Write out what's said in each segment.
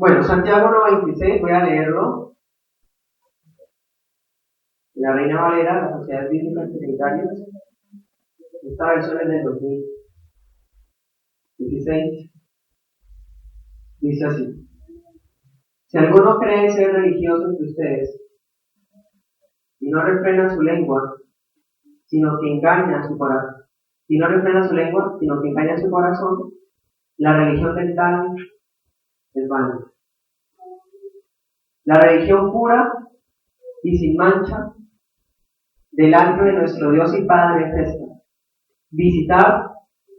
Bueno, Santiago 1:26, voy a leerlo. La Reina Valera, la Sociedad Bíblica Trinitarias. Esta versión es del 2016. Dice así: si alguno cree ser religioso entre ustedes y no refrena su lengua, sino que engaña su corazón, la religión del tal es vana. La religión pura y sin mancha delante de nuestro Dios y Padre es esta: visitar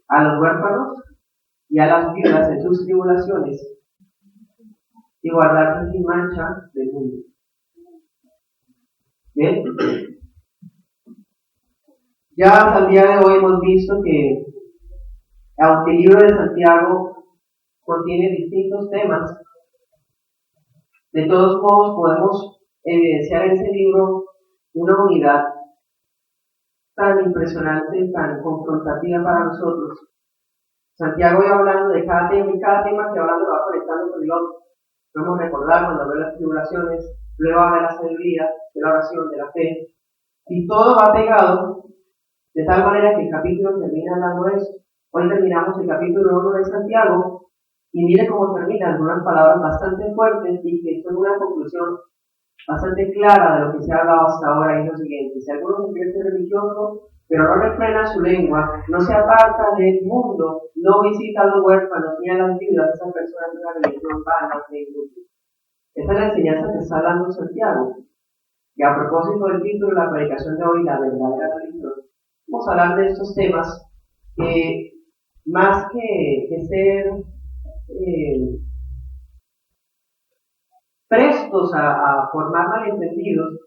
a los huérfanos y a las viudas en sus tribulaciones y guardarse sin mancha del mundo. Bien, ya hasta el día de hoy hemos visto que, aunque el libro de Santiago contiene distintos temas, de todos modos podemos evidenciar en ese libro una unidad tan impresionante, tan confrontativa para nosotros. Santiago iba hablando de cada tema, y cada tema que hablando va conectando con el otro. Podemos recordar cuando habla de las tribulaciones, luego habla de la sabiduría, de la oración, de la fe, y todo va pegado de tal manera que el capítulo termina hablando de eso. Hoy terminamos el capítulo 1 de Santiago, y mire cómo termina, con unas palabras bastante fuertes y que son una conclusión bastante clara de lo que se ha hablado hasta ahora. Y lo siguiente: si alguno se cree religioso, pero no refrena su lengua, no se aparta del mundo, no visita a los huérfanos ni a las viudas, esa persona es una religión vana e inútil. Esa es la enseñanza que está dando Santiago. Y a propósito del título de la predicación de hoy, la verdadera religión, vamos a hablar de estos temas que, más que ser prestos a formar malentendidos,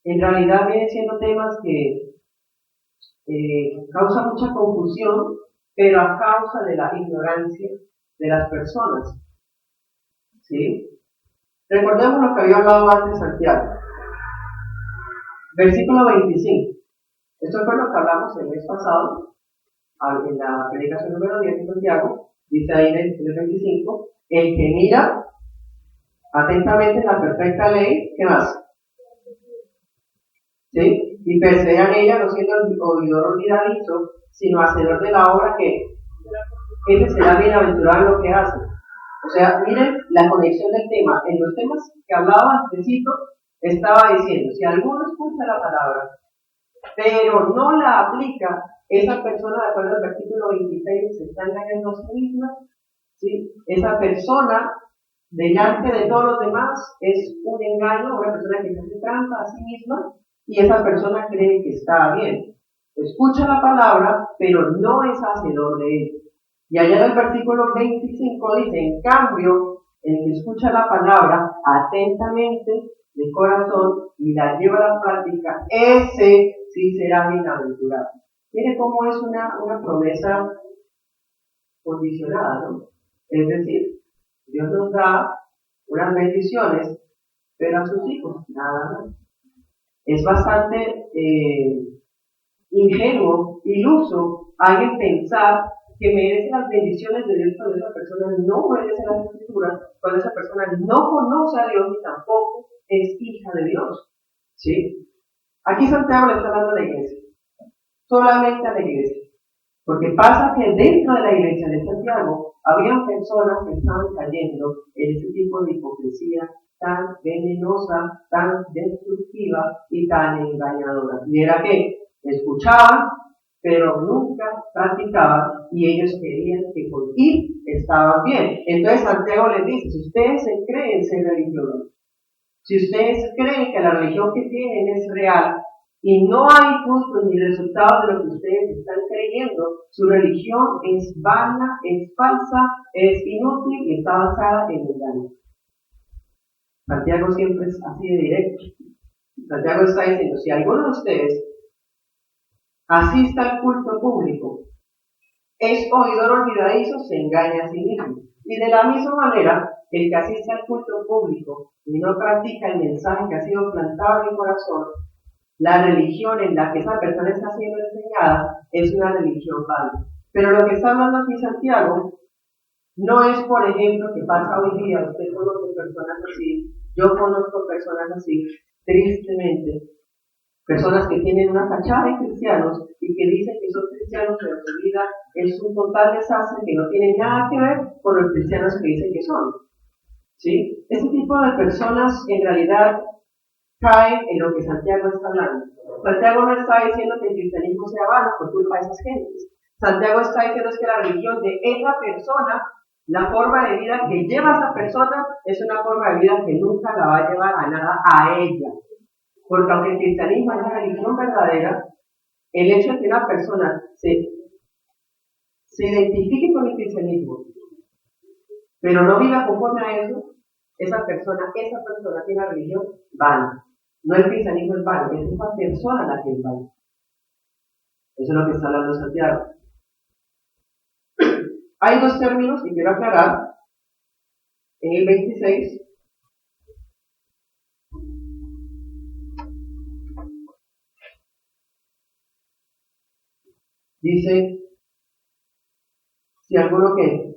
en realidad vienen siendo temas que causan mucha confusión, pero a causa de la ignorancia de las personas. ¿Sí? Recordemos lo que había hablado antes Santiago. Versículo 25. Esto fue lo que hablamos el mes pasado, en la predicación número 10 de Santiago. Dice ahí en el 25: el que mira atentamente en la perfecta ley, ¿qué más? ¿Sí? Y persevera en ella, no siendo oidor olvidadizo, sino hacedor de la obra, que ese será bienaventurado en lo que hace. O sea, miren la conexión del tema. En los temas que hablaba antesito, estaba diciendo: si alguno escucha la palabra, pero no la aplica, esa persona, de acuerdo al versículo 26, se está engañando a sí misma. ¿Sí? Esa persona, delante de todos los demás, es un engaño, una persona que se hace trampa a sí misma, y esa persona cree que está bien. Escucha la palabra, pero no es hacedor de ella. Y allá en el versículo 25 dice: en cambio, el que escucha la palabra atentamente, de corazón, y la lleva a la práctica, ese sí será bienaventurado. Mire cómo es una promesa condicionada, ¿no? Es decir, Dios nos da unas bendiciones, pero a sus hijos nada más. Es bastante ingenuo, iluso, alguien pensar que merece las bendiciones de Dios cuando esa persona no merece las escrituras, cuando esa persona no conoce a Dios y tampoco es hija de Dios. ¿Sí? Aquí Santiago le está hablando a la iglesia, solamente a la iglesia, porque pasa que dentro de la iglesia de Santiago había personas que estaban cayendo en ese tipo de hipocresía tan venenosa, tan destructiva y tan engañadora. Y era que escuchaban, pero nunca practicaban, y ellos querían que por ir estaban bien. Entonces Santiago les dice: si ustedes se creen ser religiosos, si ustedes creen que la religión que tienen es real y no hay frutos ni resultados de lo que ustedes están creyendo, su religión es vana, es falsa, es inútil y está basada en engaño. Santiago siempre es así de directo. Santiago está diciendo: si alguno de ustedes asista al culto público, es oidor olvidadizo, se engaña a sí mismo. Y de la misma manera, el que asiste al culto público y no practica el mensaje que ha sido plantado en el corazón, la religión en la que esa persona está siendo enseñada es una religión vana. Pero lo que está hablando aquí Santiago No es, por ejemplo, que pasa hoy día, usted conoce personas así, yo conozco personas así, tristemente, personas que tienen una fachada de cristianos y que dicen que son cristianos, pero su vida es un total desastre que no tiene nada que ver con los cristianos que dicen que son. ¿Sí? Ese tipo de personas en realidad caen en lo que Santiago está hablando. Santiago no está diciendo que el cristianismo sea vano por culpa de esas gentes. Santiago está diciendo es que la religión de esa persona, la forma de vida que lleva esa persona, es una forma de vida que nunca la va a llevar a nada a ella. Porque aunque el cristianismo es la religión verdadera, el hecho de que una persona se identifique con el cristianismo, pero no viva conforme a eso, esa persona tiene una religión vana. No el cristianismo es vano, es esa persona la que es vana. Eso es lo que está hablando Santiago. Hay dos términos que quiero aclarar. En el 26, dice, si alguno que,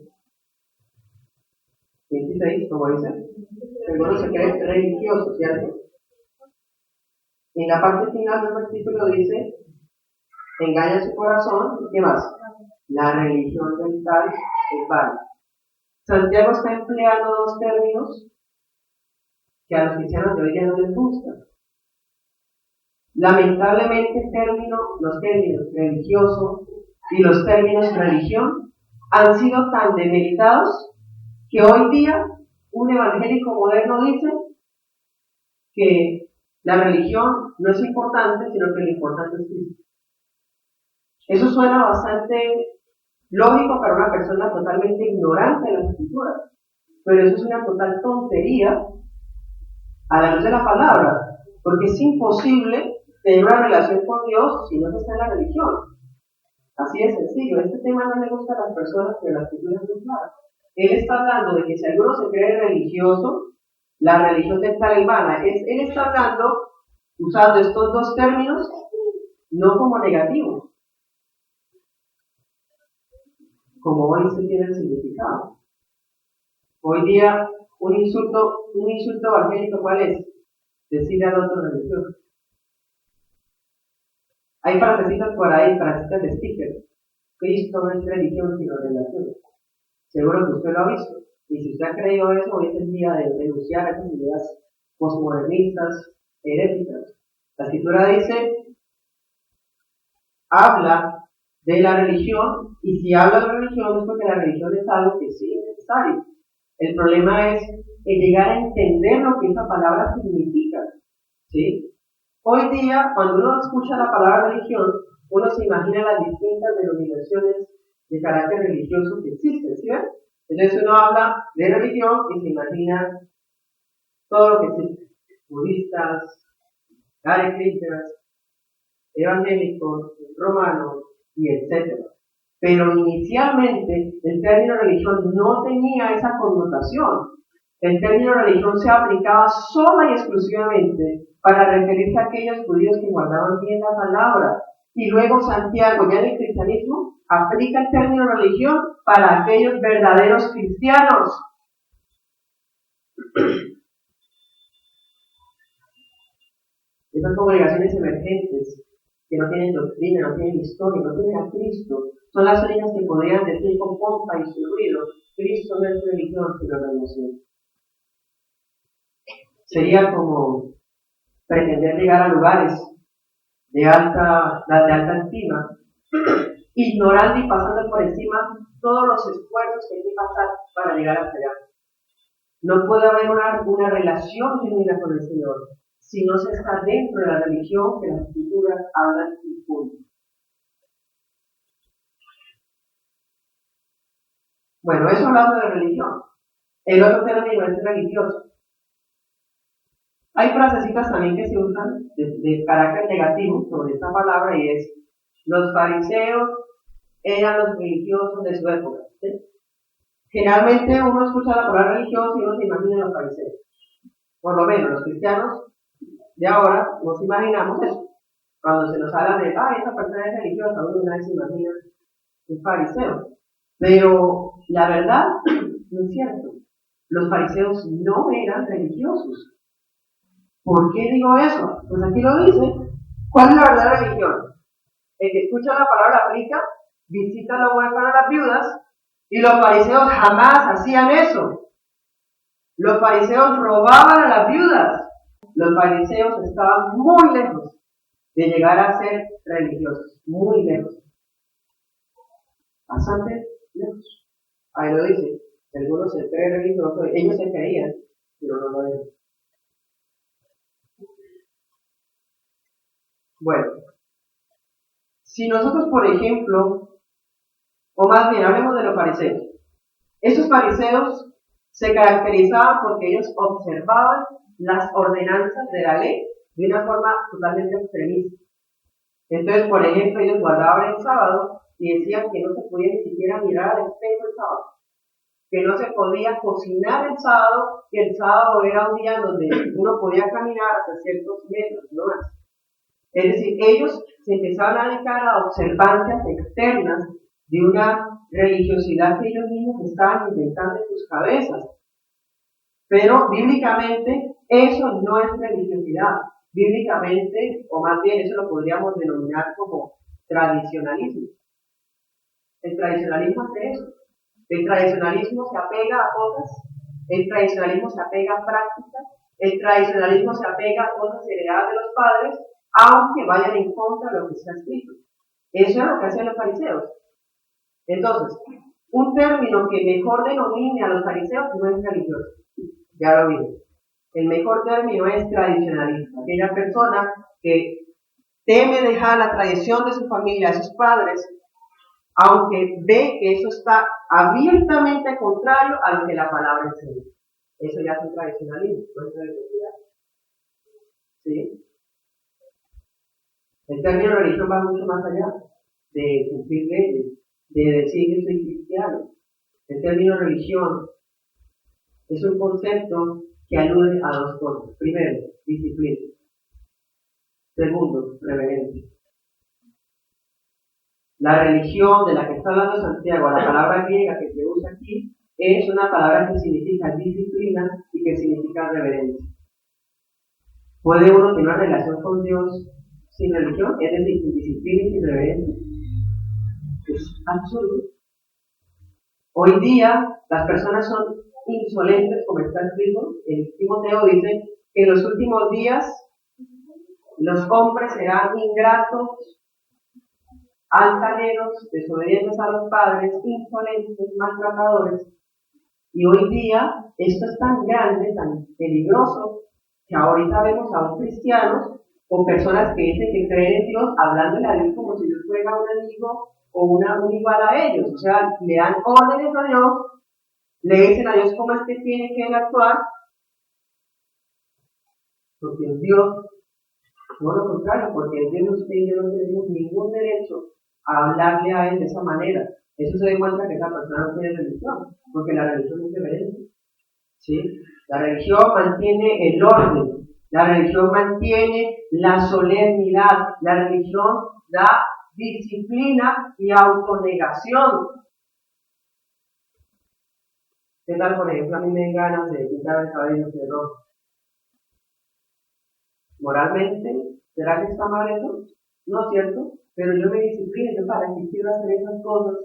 26, como dice, si alguno se cree religioso, ¿cierto? En la parte final del versículo dice, engaña su corazón, ¿qué más? La religión del tal es vana. Santiago está empleando dos términos que a los cristianos de hoy ya no les gustan. Lamentablemente los términos religioso y los términos religión han sido tan demeritados que hoy día un evangélico moderno dice que la religión no es importante, sino que lo importante es Cristo. Eso suena bastante lógico para una persona totalmente ignorante de las escrituras, pero eso es una total tontería a la luz de la palabra, porque es imposible tener una relación con Dios si no se está en la religión. Así de sencillo. Este tema no le gusta a las personas, pero la escritura es muy clara. Él está hablando de que si alguno se cree religioso, la religión de tal es vana. Él está hablando, usando estos dos términos, no como negativos, como hoy se tiene el significado. Hoy día, un insulto evangélico, ¿cuál es? Decirle al otro religioso. Hay frasecitas por ahí, frasecitas de sticker. Cristo no es religión, sino relación. Seguro que usted lo ha visto. Y si usted ha creído eso, hoy es el día de denunciar a esas ideas posmodernistas, heréticas. La escritura dice, habla de la religión, y si habla de la religión es porque la religión es algo que sí es necesario. El problema es llegar a entender lo que esa palabra significa. ¿Sí? Hoy día, cuando uno escucha la palabra religión, uno se imagina las distintas denominaciones de carácter religioso que existen, ¿sí ven? Entonces uno habla de religión y se imagina todo lo que existe. Budistas, Hare Krishnas, evangélicos, romanos, y etc. Pero inicialmente el término religión no tenía esa connotación. El término religión se aplicaba sola y exclusivamente para referirse a aquellos judíos que guardaban bien la palabra. Y luego Santiago, ya en el cristianismo, aplica el término religión para aquellos verdaderos cristianos. Esas congregaciones emergentes que no tienen doctrina, no tienen historia, no tienen a Cristo, son las únicas que podrían decir con pompa y su ruido, Cristo no es religión, sino relación. Sería como pretender llegar a lugares de alta estima, ignorando y pasando por encima todos los esfuerzos que hay que pasar para llegar hasta allá. No puede haber una relación genuina con el Señor si no se está dentro de la religión que las escrituras hablan y punto. Bueno, eso hablando de religión. El otro término es religioso. Hay frasecitas también que se usan de carácter negativo sobre esta palabra y es: los fariseos eran los religiosos de su época. ¿Sí? Generalmente uno escucha la palabra religioso y uno se imagina a los fariseos. Por lo menos los cristianos de ahora nos imaginamos eso. Cuando se nos habla de, esta persona es religiosa, uno una vez se imagina un fariseo. Pero la verdad no es cierto. Los fariseos no eran religiosos. ¿Por qué digo eso? Pues aquí lo dice. ¿Cuál es la verdadera religión? El que escucha la palabra aplica, visita lo bueno para las viudas, y los fariseos jamás hacían eso. Los fariseos robaban a las viudas. Los fariseos estaban muy lejos de llegar a ser religiosos, muy lejos. Bastante lejos. Ahí lo dice. Algunos se creen religiosos, ellos se creían, pero no lo eran. Bueno, si nosotros, por ejemplo, o más bien hablemos de los fariseos. Esos fariseos se caracterizaban porque ellos observaban las ordenanzas de la ley de una forma totalmente extremista. Entonces, por ejemplo, ellos guardaban el sábado y decían que no se podía ni siquiera mirar al espejo el sábado, que no se podía cocinar el sábado, que el sábado era un día donde uno podía caminar hasta ciertos metros, no más. Es decir, ellos se empezaron a dedicar a observancias externas de una religiosidad que ellos mismos estaban inventando en sus cabezas. Pero bíblicamente eso no es religiosidad. Bíblicamente, o más bien eso lo podríamos denominar como tradicionalismo. El tradicionalismo hace eso. El tradicionalismo se apega a cosas, el tradicionalismo se apega a prácticas, el tradicionalismo se apega a cosas heredadas de los padres, aunque vayan en contra de lo que está escrito. Eso es lo que hacen los fariseos. Entonces, un término que mejor denomine a los fariseos no es religioso. Ya lo vimos. El mejor término es tradicionalista. Aquella persona que teme dejar la tradición de su familia, de sus padres, aunque ve que eso está abiertamente contrario a lo que la palabra enseña. Eso ya es un tradicionalismo, no es religiosidad. ¿Sí? El término religión va mucho más allá de cumplir leyes, de decir que soy cristiano. El término religión es un concepto que alude a dos cosas. Primero, disciplina. Segundo, reverencia. La religión de la que está hablando Santiago, la palabra griega que se usa aquí, es una palabra que significa disciplina y que significa reverencia. ¿Puede uno tener una relación con Dios sin religión? Es decir, sin disciplina y sin reverencia. Es absurdo. Hoy día las personas son insolentes, como está escrito. El Timoteo dice que en los últimos días los hombres serán ingratos, altaneros, desobedientes a los padres, insolentes, maltratadores. Y hoy día esto es tan grande, tan peligroso, que ahorita vemos a un cristianos o personas que dicen que creen en Dios, hablándole a Dios como si Dios fuera un amigo o un igual a ellos. O sea, le dan órdenes a Dios, le dicen a Dios cómo es que tiene que actuar, porque es Dios. No lo contrario, porque en Dios usted y yo no tenemos ningún derecho a hablarle a él de esa manera. Eso se demuestra que esa persona no tiene religión, porque la religión es diferente. ¿Sí? La religión mantiene el orden, la religión mantiene la solemnidad, la religión da disciplina y autonegación. ¿Qué tal, por ejemplo, a mí me dan ganas de quitar el cabello de rojo? Moralmente, ¿será que está mal eso? No es cierto, pero yo me disciplino, yo para qué quiero hacer esas cosas.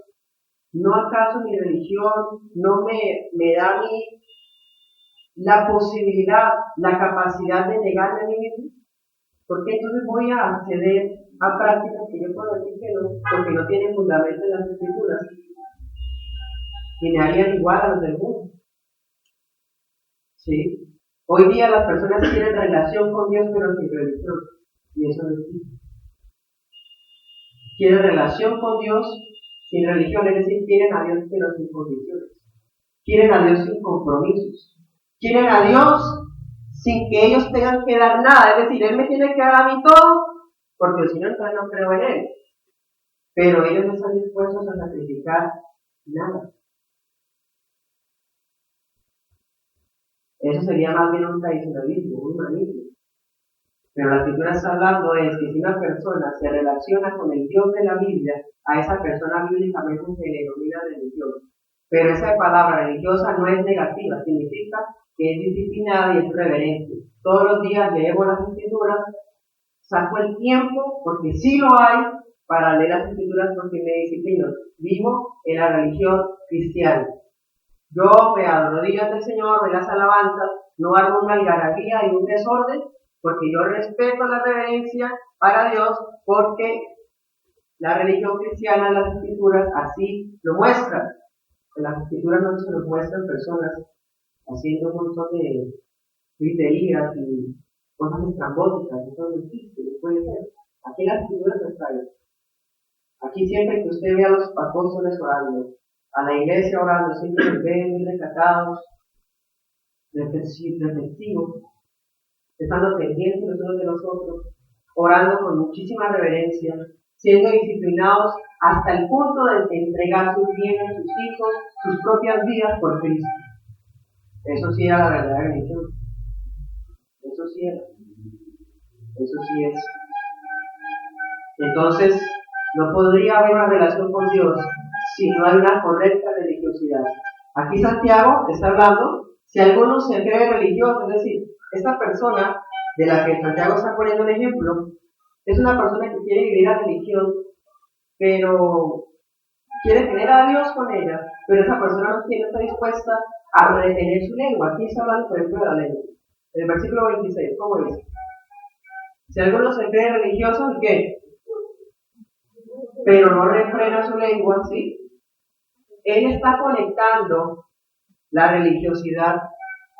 ¿No acaso mi religión no me da a mí la posibilidad, la capacidad de negarme a mí mismo? ¿Por qué entonces voy a acceder a prácticas que yo puedo decir que no, porque no tienen fundamento en las escrituras y me harían igual a los del mundo? ¿Sí? Hoy día las personas tienen relación con Dios pero sin religión, y eso no existe. Quieren relación con Dios sin religión, es decir, quieren a Dios pero sin condiciones. Quieren a Dios sin compromisos. Quieren a Dios sin que ellos tengan que dar nada, es decir, Él me tiene que dar a mí todo, porque si no, entonces no creo en Él. Pero ellos no están dispuestos a sacrificar nada. Eso sería más bien un tradicionalismo, un humanismo. Pero la escritura está hablando es que si una persona se relaciona con el Dios de la Biblia, a esa persona bíblicamente se le denomina religión. Pero esa palabra religiosa no es negativa, significa que es disciplinada y es reverente. Todos los días leemos las escrituras, saco el tiempo, porque sí lo hay, para leer las escrituras porque me disciplino. Vivo en la religión cristiana. Yo me arrodillo ante el Señor, me las alabanzas, no hago una algarabía y un desorden, porque yo respeto la reverencia para Dios, porque la religión cristiana, las escrituras, así lo muestran. En las escrituras no se nos muestran personas haciendo un montón de griterías y cosas estrambóticas, eso no existe, no puede ser. Aquí en las escrituras no está eso. Aquí siempre que usted ve a los apóstoles orando, a la iglesia orando, siempre los ve muy recatados, reflexivos, estando pendientes los unos de los otros, orando con muchísima reverencia, siendo disciplinados hasta el punto de entregar sus bienes, sus hijos, sus propias vidas por Cristo. Eso sí era la verdadera religión. Eso sí era. Eso sí es. Entonces, no podría haber una relación con Dios si no hay una correcta religiosidad. Aquí Santiago está hablando, si alguno se cree religioso, es decir, esta persona de la que Santiago está poniendo un ejemplo, es una persona que quiere vivir la religión, pero quiere tener a Dios con ella, pero esa persona no está dispuesta a retener su lengua. Aquí está hablando, por ejemplo, de la lengua. En el versículo 26, ¿cómo dice? Si alguno se cree religioso, ¿qué? Pero no refrena su lengua, ¿sí? Él está conectando la religiosidad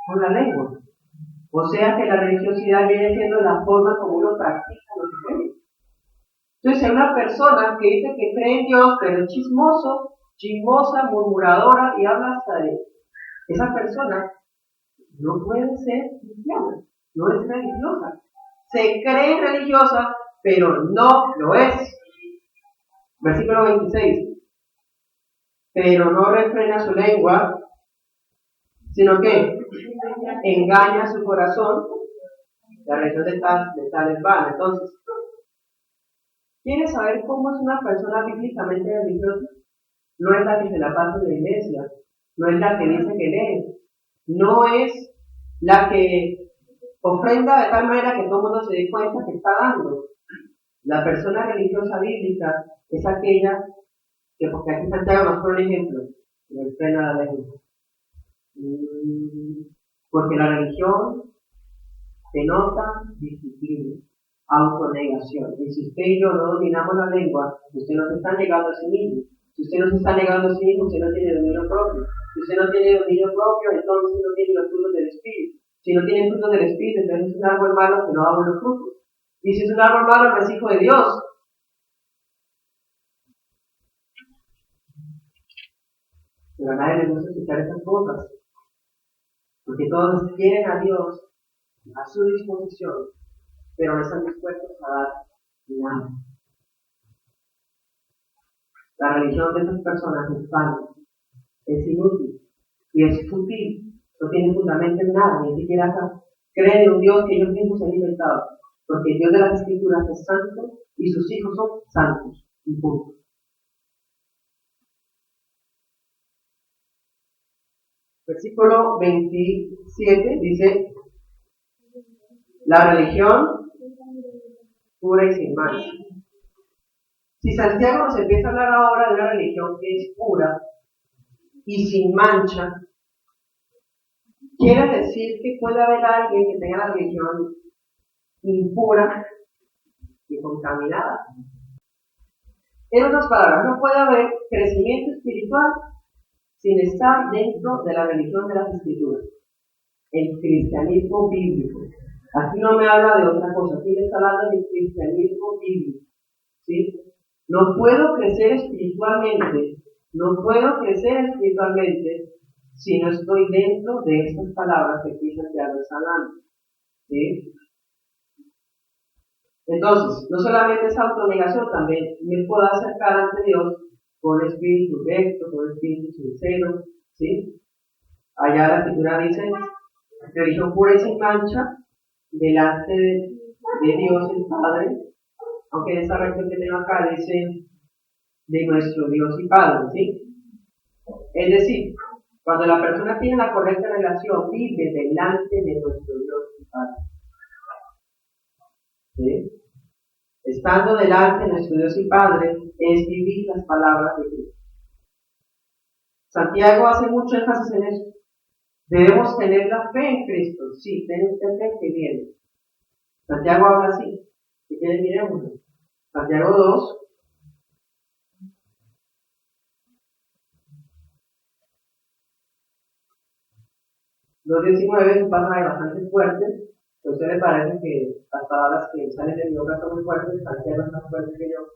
con la lengua. O sea que la religiosidad viene siendo la forma como uno practica lo que cree. Entonces, hay una persona que dice que cree en Dios, pero es chismosa, murmuradora y habla hasta de esa persona, no puede ser cristiana, no es religiosa. Se cree religiosa, pero no lo es. Versículo 26. Pero no refrena su lengua, sino que engaña su corazón. La religión de tal es vana. Entonces, ¿quieres saber cómo es una persona bíblicamente religiosa? No es la que se la pasa en la iglesia, no es la que dice que lee, no es la que ofrenda de tal manera que todo el mundo se dé cuenta que está dando. La persona religiosa bíblica es aquella que, porque aquí Santiago nos pone un ejemplo, no frena la lengua. Porque la religión denota disciplina, autonegación. Y si usted y yo no dominamos la lengua, usted no se está negando a sí mismo. Si usted no se está negando a sí mismo, usted no tiene dominio propio. Si usted no tiene dominio propio, entonces no tiene los frutos del Espíritu. Si no tiene frutos del Espíritu, entonces es un árbol malo que no da buenos frutos. Y si es un árbol malo, no es hijo de Dios. Pero a nadie le gusta escuchar esas cosas. Porque todos quieren a Dios a su disposición, pero no están dispuestos a dar nada. La religión de esas personas es vana, es inútil y es fútil, no tiene fundamento en nada, ni siquiera acá. Creen en un Dios que ellos mismos han inventado, porque el Dios de las Escrituras es santo y sus hijos son santos, y punto. Versículo 27 dice, la religión pura y sin mancha. Si Santiago nos empieza a hablar ahora de una religión que es pura y sin mancha, quiere decir que puede haber alguien que tenga la religión impura y contaminada. En otras palabras, no puede haber crecimiento espiritual sin estar dentro de la religión de las Escrituras, el cristianismo bíblico. Aquí no me habla de otra cosa, aquí me está hablando del cristianismo bíblico, ¿sí? No puedo crecer espiritualmente si no estoy dentro de estas palabras que aquí Santiago está hablando, ¿sí? Entonces, no solamente es autonegación, también me puedo acercar ante Dios con espíritu recto, con espíritu sincero, ¿sí? Allá la Escritura dice, religión pura y sin mancha, delante de Dios el Padre, aunque esa versión que tengo acá dice de nuestro Dios y Padre, ¿sí? Es decir, cuando la persona tiene la correcta relación, vive delante de nuestro Dios y Padre. ¿Sí? Estando delante de nuestro Dios y Padre es vivir las palabras de Cristo. Santiago hace mucho énfasis en eso. Debemos tener la fe en Cristo. Sí, ten usted fe que viene. Santiago habla así. Si quieren, miremoslo. Santiago 2. Los 19 es un pasaje bastante fuerte. A usted le parece que las palabras que salen de mi boca son muy fuertes. Santiago es más fuerte que yo.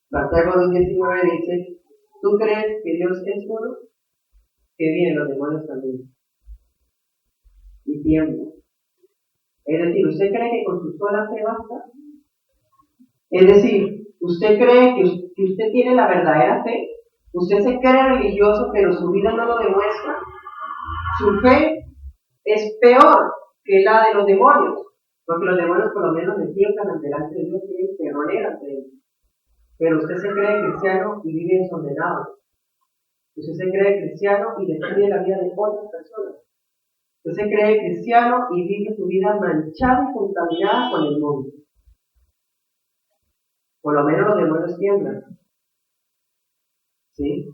Santiago 2:19 dice: ¿tú crees que Dios es uno? Que vienen los demonios también. Y tiempo. Es decir, ¿usted cree que con su sola fe basta? Es decir, ¿usted cree que usted tiene la verdadera fe? ¿Usted se cree religioso pero su vida no lo demuestra? Su fe es peor que la de los demonios, porque los demonios por lo menos se tiemblan delante de Dios y terronean ante Él. Pero usted se cree cristiano y vive desordenado. Usted se cree cristiano y destruye la vida de otras personas. Usted se cree cristiano y vive su vida manchada y contaminada con el mundo. Por lo menos los demonios tiemblan. ¿Sí?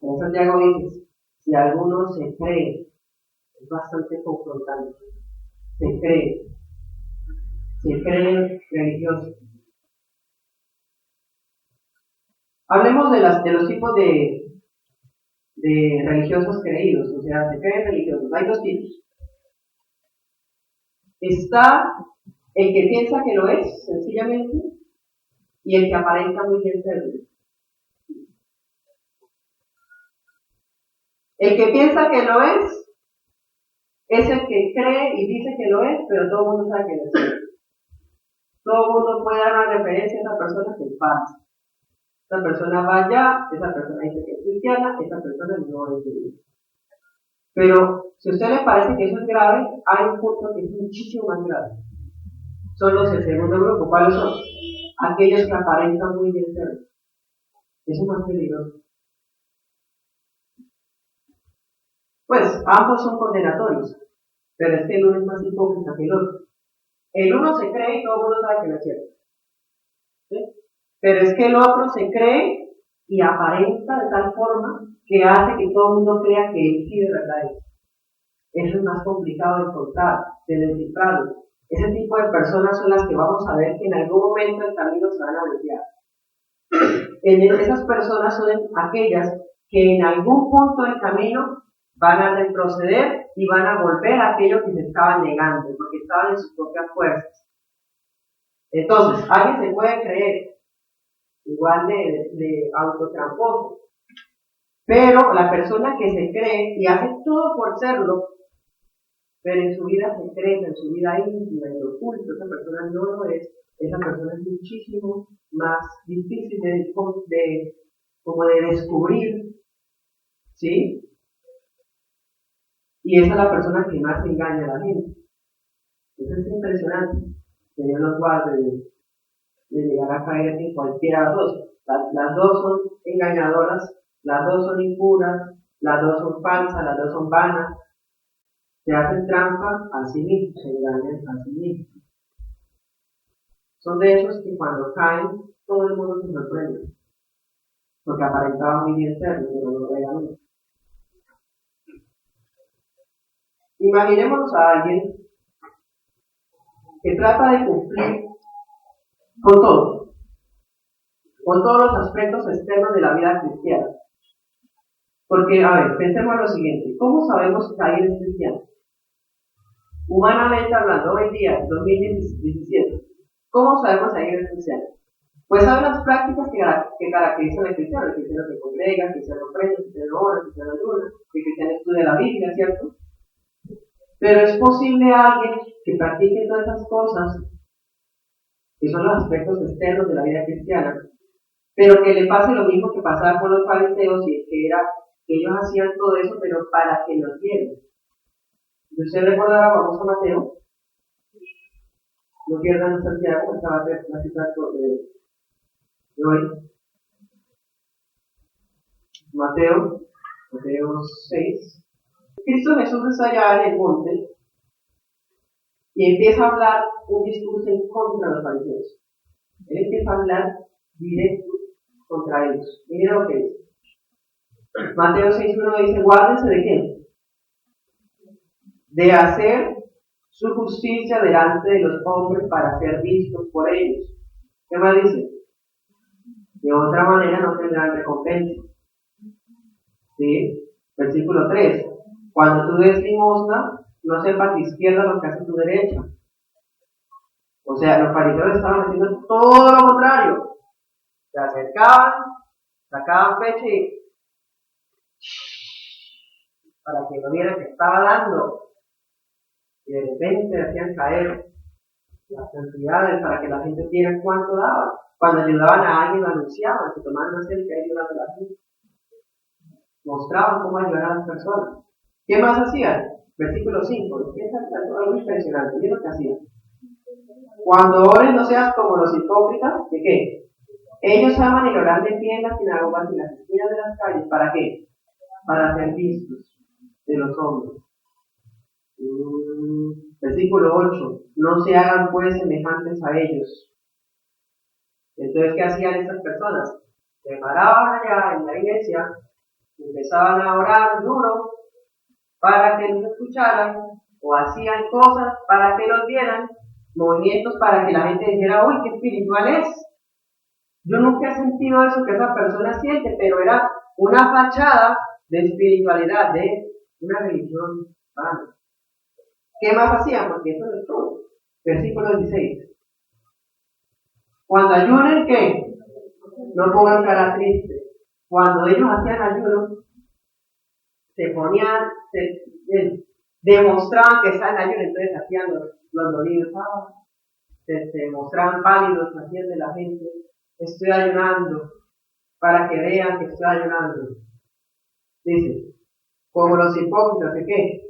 En Santiago dice: si alguno se cree, es bastante confrontante. Se cree religioso. Hablemos de los tipos de religiosos creídos, o sea, se creen religiosos. Hay dos tipos. Está el que piensa que lo es, sencillamente, y el que aparenta muy bien serlo. El que piensa que lo es el que cree y dice que lo es, pero todo el mundo sabe que no es. Todo el mundo puede dar una referencia a esa persona que es falsa. Esa persona va allá, esa persona dice que es cristiana, esa persona no es cristiana. Pero si a usted le parece que eso es grave, hay un punto que es muchísimo más grave. Son los del segundo grupo. ¿Cuáles son? Aquellos que aparentan muy bien ser. Eso es más peligroso. Pues ambos son condenatorios, pero es que el uno es más hipócrita que el otro. El uno se cree y todo el mundo sabe que no es cierto. ¿Sí? Pero es que el otro se cree y aparenta de tal forma que hace que todo el mundo crea que él sí de verdad es. Eso es más complicado de encontrar, de descifrarlo. Ese tipo de personas son las que vamos a ver que en algún momento del camino se van a desviar. Esas personas son aquellas que en algún punto del camino van a retroceder y van a volver a aquello que se estaban negando, porque estaban en sus propias fuerzas. Entonces, alguien se puede creer igual de autotramposo, pero la persona que se cree y hace todo por serlo, pero en su vida secreta, en su vida íntima, en lo oculto, esa persona no lo es, esa persona es muchísimo más difícil como de descubrir, ¿sí? Y esa es la persona que más engaña a la gente. Eso es impresionante. Que Dios nos guarde de llegar a caer en cualquiera de las dos. Las dos son engañadoras, las dos son impuras, las dos son falsas, las dos son vanas. Se hacen trampa a sí mismos, se engañan a sí mismos. Son de esos que cuando caen, todo el mundo se sorprende. Porque aparentaba muy bien serlo, pero no lo era nunca. Imaginémonos a alguien que trata de cumplir con todo, con todos los aspectos externos de la vida cristiana. Porque, a ver, pensemos en lo siguiente: ¿cómo sabemos que alguien es cristiano? Humanamente hablando, hoy día, 2017, ¿cómo sabemos que alguien es cristiano? Pues hay unas prácticas que caracterizan al cristiano. El cristiano se congrega, el cristiano aprende, el cristiano ora, el cristiano ayuna, el cristiano estudia la Biblia, ¿cierto? Pero es posible alguien que practique todas esas cosas, que son los aspectos externos de la vida cristiana, pero que le pase lo mismo que pasaba con los fariseos, y es que era que ellos hacían todo eso, pero para que los vieran. Si usted recordará, vamos a Mateo, no pierdan Santiago, esta va a ser la cita de hoy. Mateo 6. Cristo Jesús está allá en el monte y empieza a hablar un discurso en contra de los fariseos. Él empieza a hablar directo contra ellos. Miren lo que dice. Mateo 6.1 dice, guárdense de qué? De hacer su justicia delante de los hombres para ser vistos por ellos. ¿Qué más dice? De otra manera no tendrán recompensa. ¿Sí? Versículo 3. Cuando tú des limosna, no sepa tu izquierda lo que hace tu derecha. O sea, los fariseos estaban haciendo todo lo contrario. Se acercaban, sacaban pecho y para que no vieran que estaba dando. Y de repente hacían caer las cantidades para que la gente viera cuánto daban. Cuando ayudaban a alguien lo anunciaban, se tomaban una selfie ayudando a la gente. Mostraban cómo ayudar a las personas. ¿Qué más hacían? Versículo 5. Empieza algo impresionante. Miren lo que hacían. Cuando ores no seas como los hipócritas, ¿de qué? Ellos aman el orar de pie en las sinagogas y en las esquinas de las calles. ¿Para qué? Para ser vistos de los hombres. Versículo 8. No se hagan pues semejantes a ellos. Entonces, ¿qué hacían estas personas? Se paraban allá en la iglesia, empezaban a orar duro para que los escucharan, o hacían cosas para que los vieran, movimientos para que la gente dijera, uy, qué espiritual es. Yo nunca he sentido eso que esa persona siente, pero era una fachada de espiritualidad, de una religión vana. ¿Qué más hacían? Porque eso no es todo. Versículo 16. Cuando ayunen, ¿qué? No pongan cara triste. Cuando ellos hacían ayuno, se ponían, demostraban que estaban en ayuno, entonces hacían los dolidos, se mostraban pálidos, hacían de la gente, estoy ayunando, para que vean que estoy ayunando. Dice, como los hipócritas, ¿de qué?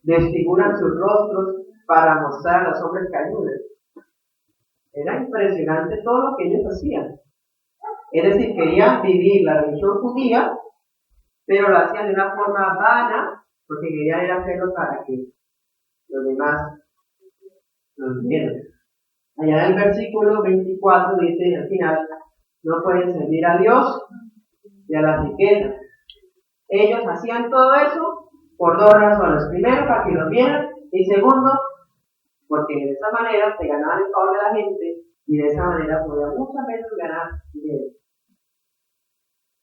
Desfiguran sus rostros para mostrar a los hombres que ayunan. Era impresionante todo lo que ellos hacían. Es decir, querían vivir la religión judía, pero lo hacían de una forma vana, porque querían hacerlo para que los demás los vieran. Allá en el versículo 24 dice al final, no pueden servir a Dios y a las riquezas. Ellos hacían todo eso por dos razones. Primero, para que los vieran, y segundo, porque de esa manera se ganaban el favor de la gente y de esa manera podían muchas veces ganar dinero.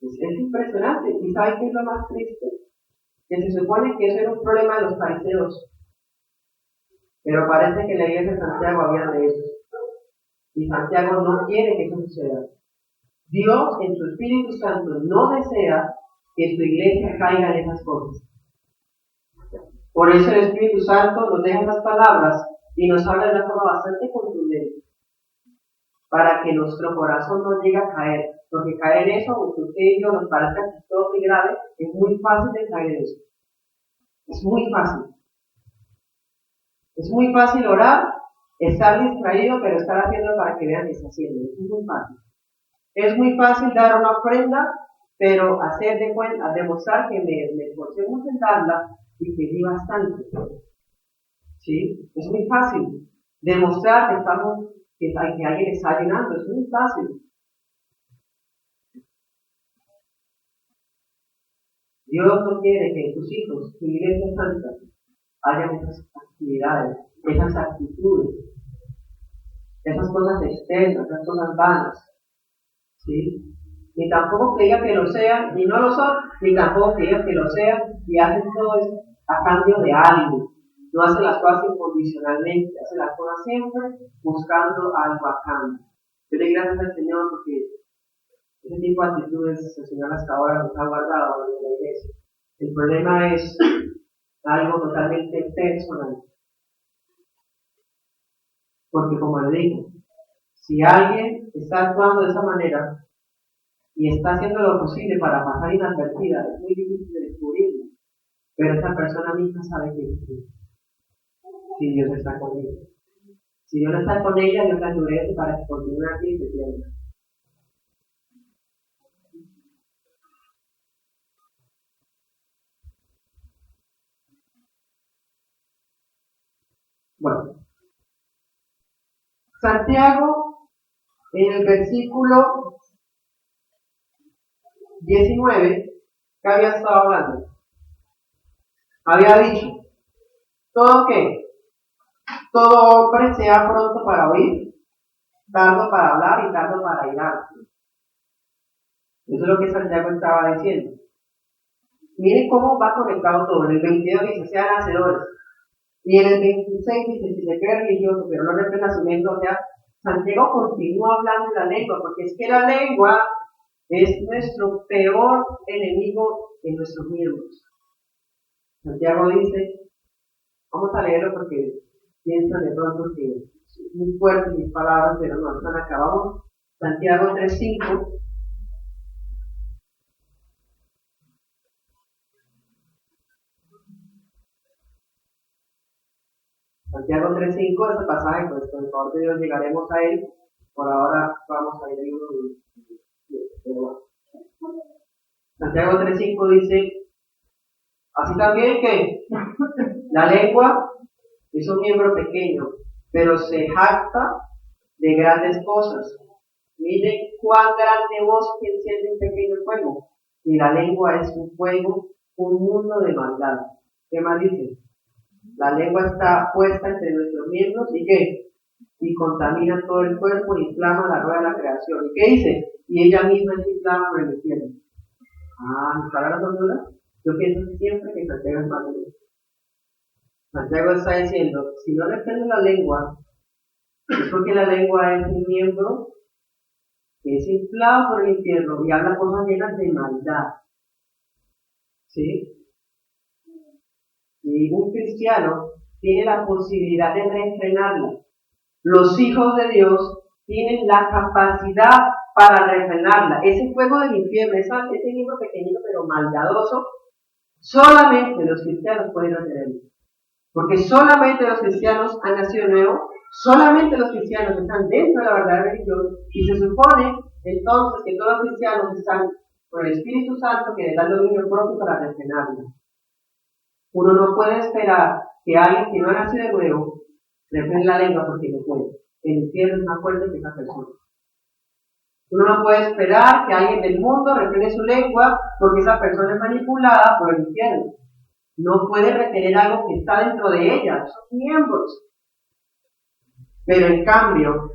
Es impresionante. ¿Y saben qué es lo más triste? Que se supone que eso era un problema de los fariseos, pero parece que en la iglesia de Santiago había de esos. Y Santiago no quiere que eso suceda. Dios en su Espíritu Santo no desea que su iglesia caiga en esas cosas. Por eso el Espíritu Santo nos deja esas palabras y nos habla de una forma bastante contundente, para que nuestro corazón no llegue a caer. Porque caer en eso, aunque usted y yo nos parezca que es todo muy grave, es muy fácil de caer en eso. Es muy fácil. Es muy fácil orar, estar distraído, pero estar haciendo para que vean que está haciendo. Es muy fácil. Es muy fácil dar una ofrenda, pero hacer de cuenta, demostrar que me esforcé mucho en darla y que di bastante. ¿Sí? Es muy fácil. Demostrar que alguien está ayunando, es muy fácil. Dios no quiere que tus hijos, tu iglesia santa, hagan esas actividades, esas actitudes, esas cosas externas, esas cosas vanas. ¿Sí? Ni tampoco que digan que lo sean y no lo son, ni tampoco que digan que lo sean y hacen todo eso a cambio de algo. No hacen las cosas incondicionalmente, hacen las cosas siempre buscando algo a cambio. Yo le doy gracias al Señor porque ese tipo de actitudes el Señor hasta ahora nos ha guardado en la iglesia. El problema es algo totalmente personal. Porque como le digo, si alguien está actuando de esa manera y está haciendo lo posible para pasar inadvertida, es muy difícil de descubrirlo. Pero esa persona misma sabe quién es Dios. Si Dios está con ella. Si Dios no está con ella, Dios la endurece para que continúe así y se pierda. Bueno, Santiago, en el versículo 19, ¿qué había estado hablando? Había dicho, ¿todo qué? Todo hombre sea pronto para oír, tardo para hablar y tardo para irarse. Eso es lo que Santiago estaba diciendo. Miren cómo va conectado todo. En el 22 dice, sean hacedores. Y en el 26 dice, si se cree religioso, pero no reprenda su lengua. O sea, Santiago continúa hablando de la lengua, porque es que la lengua es nuestro peor enemigo en nuestros miembros. Santiago dice, vamos a leerlo porque piensan de pronto que es muy fuerte mis palabras, pero no están acá. Vamos, Santiago 3:5. Santiago 3:5, ese pasaje, pues con el favor de Dios llegaremos a él. Por ahora vamos a ir a uno. Santiago 3:5 dice, así también que la lengua es un miembro pequeño, pero se jacta de grandes cosas. Miren cuán grande bosque enciende un pequeño fuego. Y la lengua es un fuego, un mundo de maldad. ¿Qué más dice? La lengua está puesta entre nuestros miembros y ¿qué? Y contamina todo el cuerpo e inflama la rueda de la creación. ¿Y qué dice? Y ella misma es inflama por el infierno. ¿Mis palabras son duras? Yo pienso siempre que Santiago es más duro. Santiago está diciendo, si no reprende la lengua, es porque la lengua es un miembro que es inflado por el infierno y habla cosas llenas de maldad. ¿Sí? Y un cristiano tiene la posibilidad de refrenarla. Los hijos de Dios tienen la capacidad para refrenarla. Ese fuego del infierno, ese miembro pequeñito pero maldadoso, solamente los cristianos pueden hacerlo. Porque solamente los cristianos han nacido de nuevo, solamente los cristianos están dentro de la verdadera religión, y se supone entonces que todos los cristianos están por el Espíritu Santo que les da el dominio propio para refrenarla. Uno no puede esperar que alguien que no ha nacido de nuevo refrene la lengua porque no puede. El infierno es más fuerte que esa persona. Uno no puede esperar que alguien del mundo refrene su lengua porque esa persona es manipulada por el infierno. No puede retener algo que está dentro de ella, son miembros. Pero en cambio,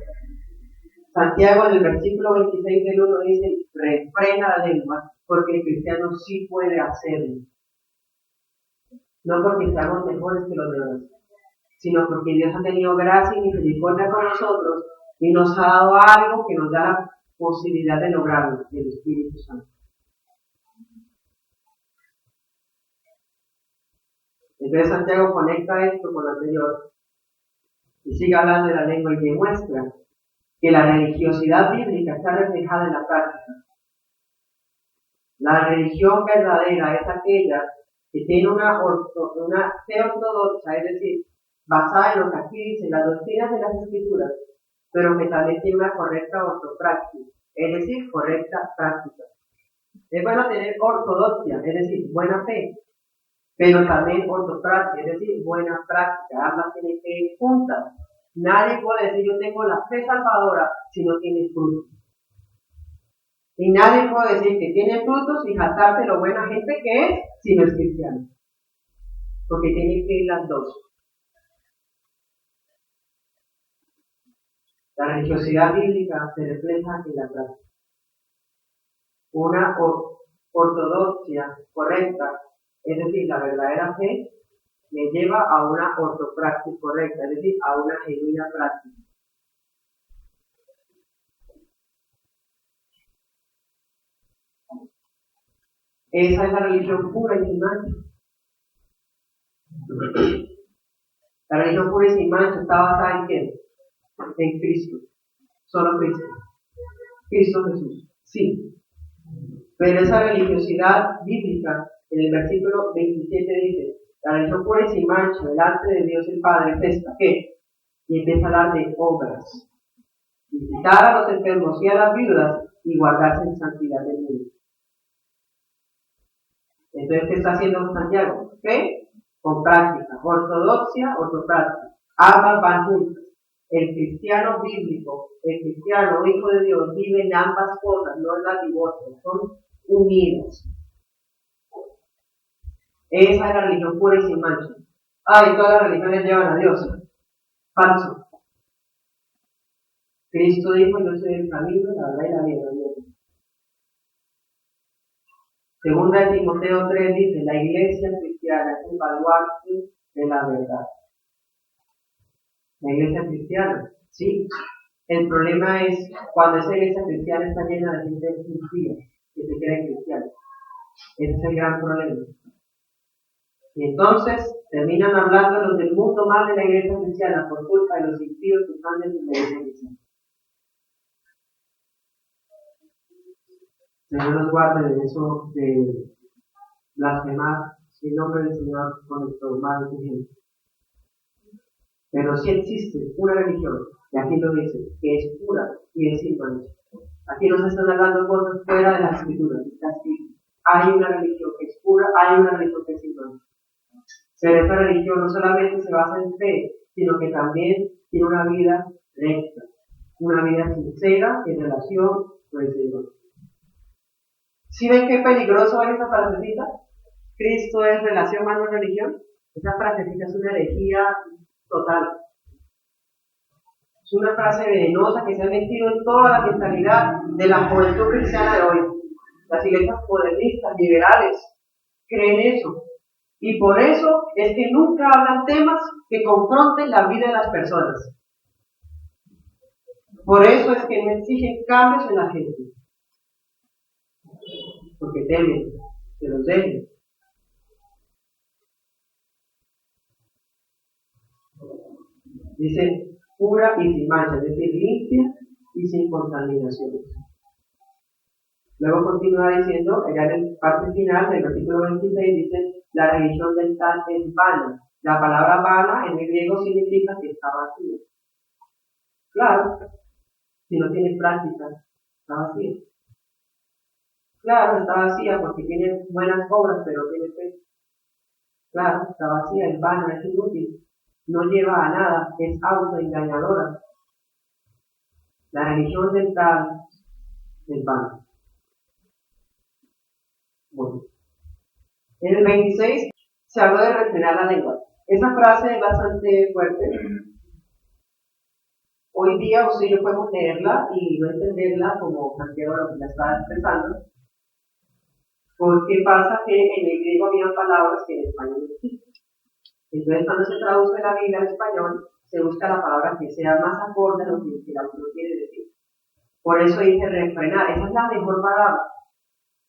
Santiago en el versículo 26 del 1 dice, refrena la lengua, porque el cristiano sí puede hacerlo. No porque seamos mejores que los demás, sino porque Dios ha tenido gracia y misericordia con nosotros y nos ha dado algo que nos da la posibilidad de lograrlo, el Espíritu Santo. Entonces Santiago conecta esto con lo anterior y sigue hablando de la lengua y demuestra que la religiosidad bíblica está reflejada en la práctica. La religión verdadera es aquella que tiene una fe ortodoxa, es decir, basada en lo que aquí dicen las doctrinas de las Escrituras, pero que también tiene una correcta ortopráctica, es decir, correcta práctica. Es bueno tener ortodoxia, es decir, buena fe, pero también ortopráctica, es decir, buena práctica. Ambas tienen que ir juntas. Nadie puede decir yo tengo la fe salvadora si no tiene frutos. Y nadie puede decir que tiene frutos y jactarse lo buena gente que es si no es cristiano. Porque tienen que ir las dos. La religiosidad bíblica se refleja en la práctica. Una ortodoxia correcta, es decir, la verdadera fe, me lleva a una ortopráctica correcta, es decir, a una genuina práctica. Esa es la religión pura y sin mancha. La religión pura y sin mancha está basada en quién? En Cristo. Solo Cristo. Cristo Jesús. Sí. Pero esa religiosidad bíblica, en el versículo 27 dice, la religión pura y sin mancha delante de Dios el Padre es esta, ¿qué? Y empieza a hablar de obras. Visitar a los enfermos y a las viudas y guardarse en santidad del mundo. Entonces, ¿qué está haciendo Santiago? ¿Qué? Con práctica. Ortodoxia, ortopráctica. Ambas van juntas. El cristiano bíblico, el cristiano hijo de Dios, vive en ambas cosas, no las divorcian, son unidas. Esa es la religión pura y sin mancha. Y todas las religiones llevan a Dios. Falso. Cristo dijo: yo soy el camino, la verdad y la vida. Segunda de Timoteo 3 dice: la iglesia cristiana es el baluarte de la verdad. La iglesia cristiana, sí. El problema es cuando esa iglesia cristiana está llena de gente impía, que se cree cristiana. Ese es el gran problema. Y entonces terminan hablando los del mundo mal de la iglesia cristiana por culpa de los impíos que están dentro de la iglesia cristiana. Señor nos guarde de eso, de blasfemar el nombre del Señor con nuestro mal ejemplo. Pero sí existe una religión, y aquí lo dice, que es pura y es sin mancha. Aquí no se están hablando cosas fuera de las escrituras. Hay una religión que es pura, hay una religión que es sin mancha. Pero esta religión no solamente se basa en fe, sino que también tiene una vida recta, una vida sincera en relación con el Señor. ¿Sí ven qué peligroso es esa frasecita? Cristo es relación más no religión. Esa frasecita es una herejía total. Es una frase venenosa que se ha metido en toda la mentalidad de la juventud cristiana de hoy. Las iglesias modernistas, liberales, creen eso. Y por eso es que nunca hablan temas que confronten la vida de las personas. Por eso es que no exigen cambios en la gente. Porque temen que los dejen. Dice pura y sin mancha, es decir, limpia y sin contaminaciones. Luego continúa diciendo, allá en la parte final del versículo 26, dice: la religión del tal es vana. La palabra vana en el griego significa que está vacía. Claro, si no tiene práctica, está vacía. Claro, está vacía porque tiene buenas obras, pero no tiene fe. Claro, está vacía, es vana, es inútil. No lleva a nada, es autoengañadora. La religión del tal es vana. Bueno. En el 26 se habló de refrenar la lengua. Esa frase es bastante fuerte. Hoy día usted y yo podemos leerla y no entenderla como Santiago lo que la estaba expresando. Porque pasa que en el griego había palabras que en español no existen. Entonces, cuando se traduce la Biblia al español, se busca la palabra que sea más acorde a lo que el autor quiere decir. Por eso dice refrenar, esa es la mejor palabra.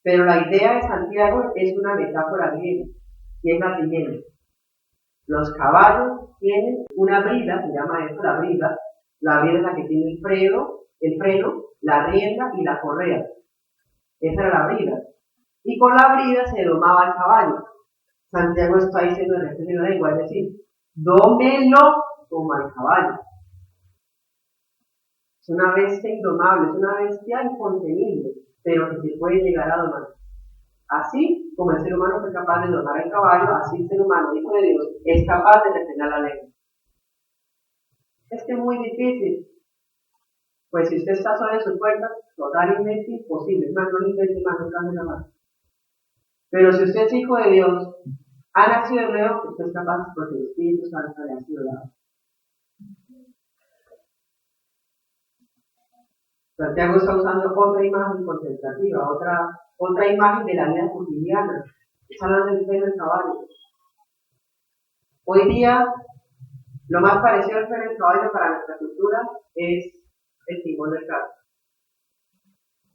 Pero la idea de Santiago es una metáfora griega, y es la siguiente. Los caballos tienen una brida, se llama eso la brida. La brida es la que tiene el freno, la rienda y la correa. Esa era la brida. Y con la brida se domaba el caballo. Santiago está diciendo en este de lengua, es decir, dómelo como al caballo. Es una bestia indomable, es una bestia incontenible, pero que se puede llegar a domar. Así como el ser humano fue capaz de domar el caballo, así el ser humano, hijo de Dios, es capaz de refrenar la lengua. Es que es muy difícil. Pues si usted está solo en su puerta, totalmente imposible. Es más, no le intente más, no cambie la mano. Pero si usted es hijo de Dios, ha nacido de nuevo, usted es capaz porque el Espíritu Santo le ha sido dado. Santiago está usando otra imagen contemplativa, otra imagen de la vida cotidiana. Está hablando del pelo del caballo. Hoy día, lo más parecido al pelo del caballo para nuestra cultura es el timón del carro.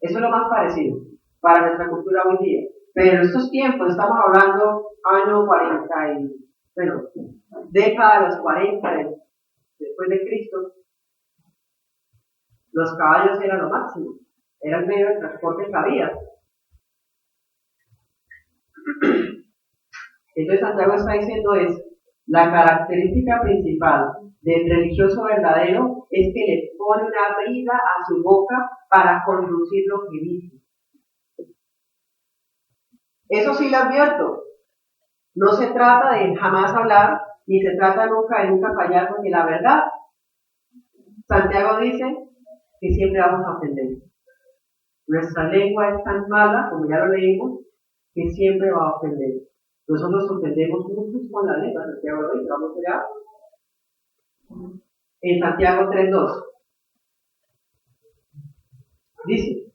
Eso es lo más parecido para nuestra cultura hoy día. Pero en estos tiempos, estamos hablando año 40 década de los 40 después de Cristo, los caballos eran lo máximo, era el medio de transporte que había. Entonces Santiago está diciendo la característica principal del religioso verdadero es que le pone una brida a su boca para conducir lo que dice. Eso sí le advierto, no se trata de jamás hablar ni se trata nunca de nunca fallar, porque la verdad, Santiago dice que siempre vamos a ofender. Nuestra lengua es tan mala, como ya lo leímos, que siempre va a ofender. Nosotros ofendemos mucho con la lengua, Santiago lo dice, vamos allá. En Santiago 3:2 dice,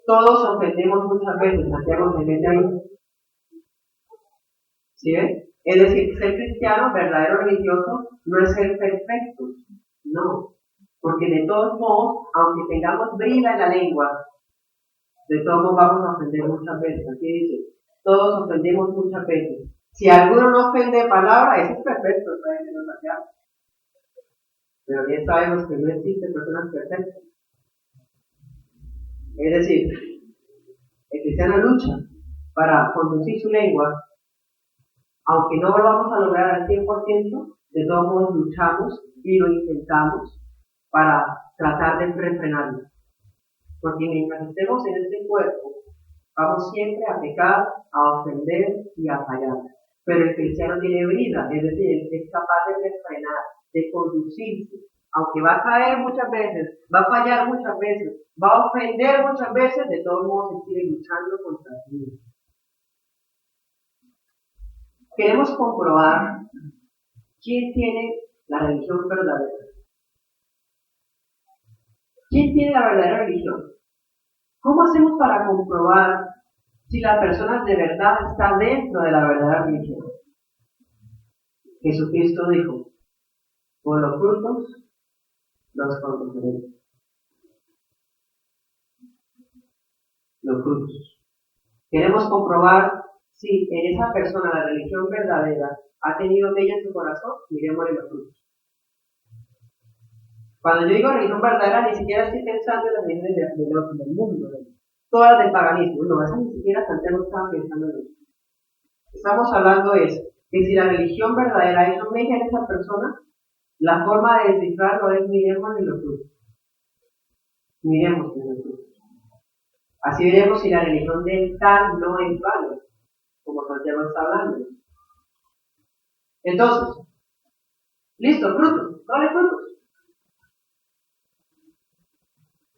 todos ofendemos muchas veces, Santiago se mete ahí. ¿Sí ven? Es decir, ser cristiano, verdadero religioso, no es ser perfecto, no. Porque de todos modos, aunque tengamos brida en la lengua, de todos modos vamos a ofender muchas veces. Aquí dice, todos ofendemos muchas veces. Si alguno no ofende palabra, eso es perfecto, pero bien sabemos que no existen personas perfectas. Es decir, el cristiano lucha para conducir su lengua, aunque no lo vamos a lograr al 100%, de todos modos luchamos y lo intentamos para tratar de refrenarlo. Porque mientras estemos en este cuerpo, vamos siempre a pecar, a ofender y a fallar. Pero el cristiano tiene brida, es decir, es capaz de refrenar, de conducirse. Aunque va a caer muchas veces, va a fallar muchas veces, va a ofender muchas veces, de todos modos se sigue luchando contra sí mismo. Queremos comprobar quién tiene la religión verdadera. ¿Quién tiene la verdadera religión? ¿Cómo hacemos para comprobar si la persona de verdad está dentro de la verdadera religión? Jesucristo dijo, por los frutos los conoceréis. Los frutos. Queremos comprobar si en esa persona la religión verdadera ha tenido bella en su corazón, miremosle los frutos. Cuando yo digo religión verdadera, ni siquiera estoy pensando en las religiones del mundo, todas las del paganismo, no, esas ni siquiera Santiago estaba pensando en eso. Estamos hablando es que si la religión verdadera es bella en esa persona, la forma de descifrarlo es miremosle los frutos. Miremos los frutos. Así veremos si la religión del tal no es válida, como Santiago está hablando. Entonces, listo, frutos, ¿cuáles frutos?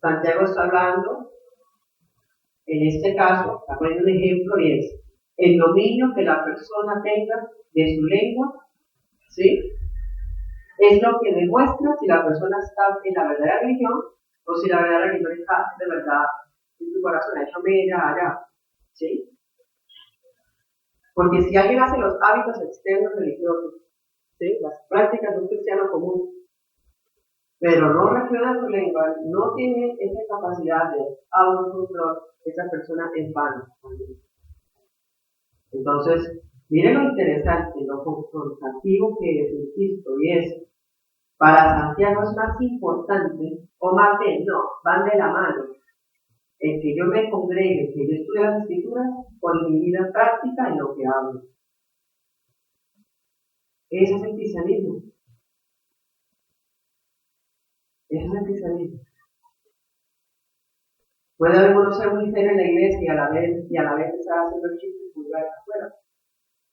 Santiago está hablando, en este caso, está poniendo un ejemplo y es el dominio que la persona tenga de su lengua, ¿sí? Es lo que demuestra si la persona está en la verdadera religión o si la verdadera religión está de verdad en su corazón, ha hecho allá, ¿sí? Porque si alguien hace los hábitos externos religiosos, ¿sí? Las prácticas de un cristiano común, pero no refleja su lengua, no tiene esa capacidad de autocontrol, esa persona es vana. Entonces, miren lo interesante, lo confrontativo que es el Cristo, y es, para Santiago es más importante, o más bien, no, van de la mano, el que yo me congregue, que yo estudie las Escrituras, con mi vida práctica en lo que hablo. Ese es el cristianismo. Ese es el cristianismo. Puede alguno ser muy serio en la iglesia y a la vez estar haciendo chistes vulgares afuera.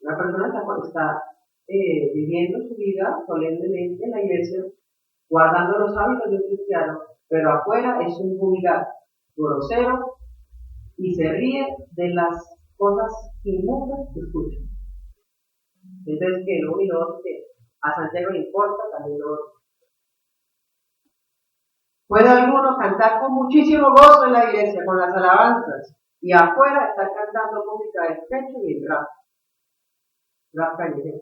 Una persona está viviendo su vida solemnemente en la iglesia, guardando los hábitos de un cristiano, pero afuera es un vulgar, grosero, y se ríe de las cosas inmundas que escucha. Entonces, que lo único que a Santiago le importa, también lo otro. Puede alguno cantar con muchísimo gozo en la iglesia, con las alabanzas, y afuera estar cantando música de despecho y el rap callejero.